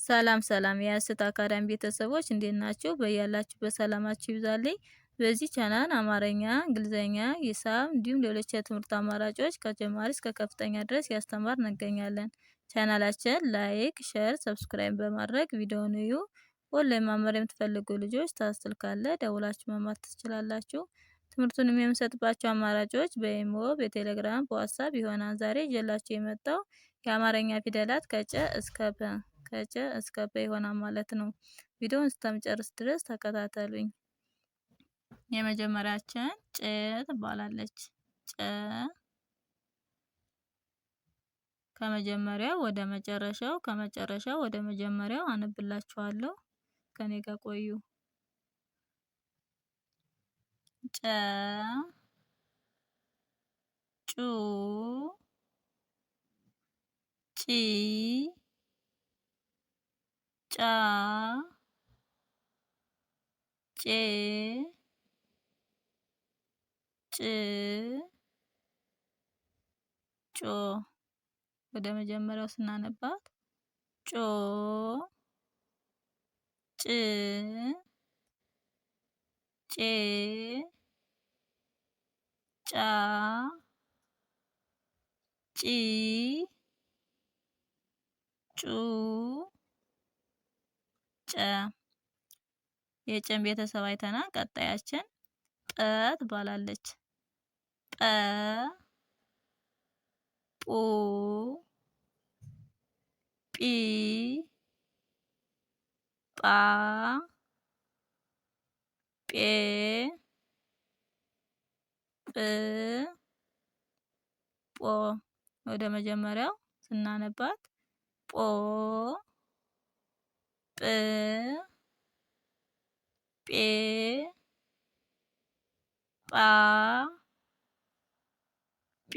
ሰላም ሰላም የሀሴት አካዳሚ ቤተሰቦች እንዴት ናችሁ? በያላችሁበት ሰላማችሁ ይብዛልኝ። በዚህ ቻናል አማርኛ፣ እንግሊዘኛ፣ ሂሳብ እንዲሁም ሌሎች የትምህርት አማራጮች ከጀማሪ እስከ ከፍተኛ ድረስ ያስተማርን እንገኛለን። ቻናላችን ላይክ፣ ሼር፣ ሰብስክራይብ በማድረግ ቪዲዮውን እዩ። ኦንላይን መማር የምትፈልጉ ልጆች ታስል ካለ ደውላችሁ መማር ትችላላችሁ። ትምህርቱን የምንሰጥባቸው አማራጮች በኢሞ፣ በቴሌግራም፣ በዋትስአፕ ይሆናል። ዛሬ ይዤላችሁ የመጣው የአማርኛ ፊደላት ከጨ እስከ ፐ ይሆናል ማለት ነው። ቪዲዮውን እስከምጨርስ ድረስ ተከታተሉኝ። የመጀመሪያችን ጨ ትባላለች። ጨ ከመጀመሪያው ወደ መጨረሻው ከመጨረሻው ወደ መጀመሪያው አነብላችኋለሁ። ከኔ ጋር ቆዩ። ጨ ጩ ጪ ጫ ጬ ጭ ጮ። ወደ መጀመሪያው ስናነባት ጮ ጭ ጬ ጫ ጪ ጩ ጨ። የጨን ቤተሰብ አይተናል። ቀጣያችን ጰ ትባላለች። ጰ ጱ ጲ ጳ ጴ ጵ ጶ። ወደ መጀመሪያው ስናነባት ጶ ጵ ጴ ጳ ጲ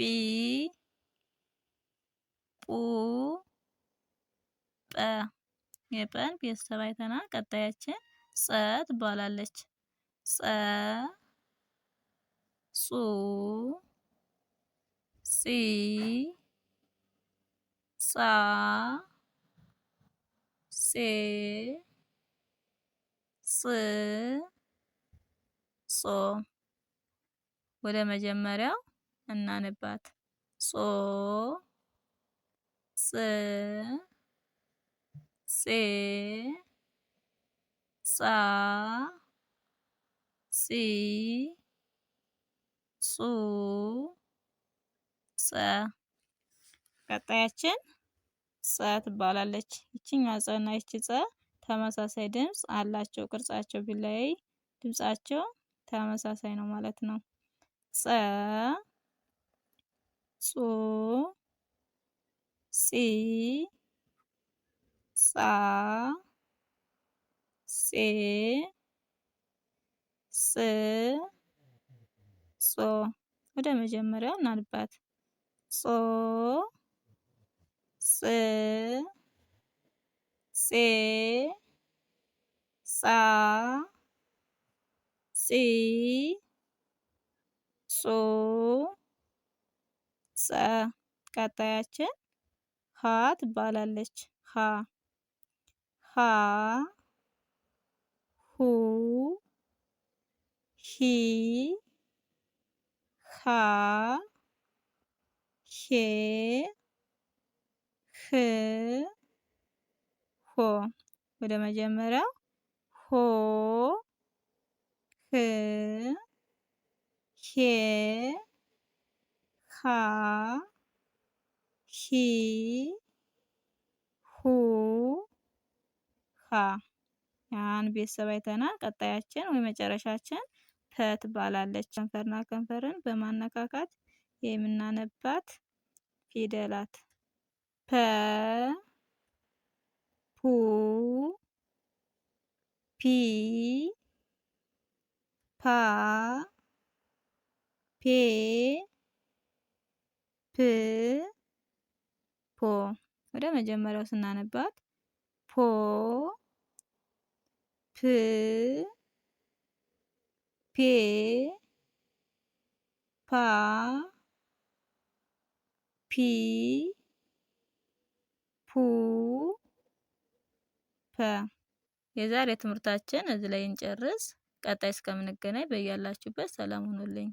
ጱ ጰ። የጰን ቤተሰብ አይተናል። ቀጣያችን ጸ ትባላለች። ጸ ጹ ጺ ጻ ጼ ጽ ጾ። ወደ መጀመሪያው እናነባት። ጾ ጽ ጼ ጻ ጺ ጹ ጸ። ቀጣያችን ጸ ትባላለች። ይቺኛው ጸ እና ይቺ ጸ ተመሳሳይ ድምጽ አላቸው። ቅርጻቸው ቢለያይ ድምጻቸው ተመሳሳይ ነው ማለት ነው። ጸ ጹ ጺ ጻ ጼ ጽ ጾ። ወደ መጀመሪያው እናንባት። ጾ ጽ ጼ ጻ ጺ ጾ ጸ። ቀጣያችን ሀ ትባላለች። ሀ ሀ ሁ ሂ ሃ ሄ ህ ሆ። ወደ መጀመሪያው ሆ ህ ሄ ሃ ሂ ሁ ሃ። ያን ቤተሰብ አይተናል። ቀጣያችን ወይ መጨረሻችን ፐ ትባላለች። ከንፈርና ከንፈርን በማነካካት የምናነባት ፊደላት ፐ ፑ ፒ ፓ ፔ ፕ ፖ። ወደ መጀመሪያው ስናነባት ፖ ፕ ፔ ፓ ፒ ፑ የዛሬ ትምህርታችን እዚህ ላይ እንጨርስ። ቀጣይ እስከምንገናኝ በያላችሁበት ሰላም ሁኑልኝ።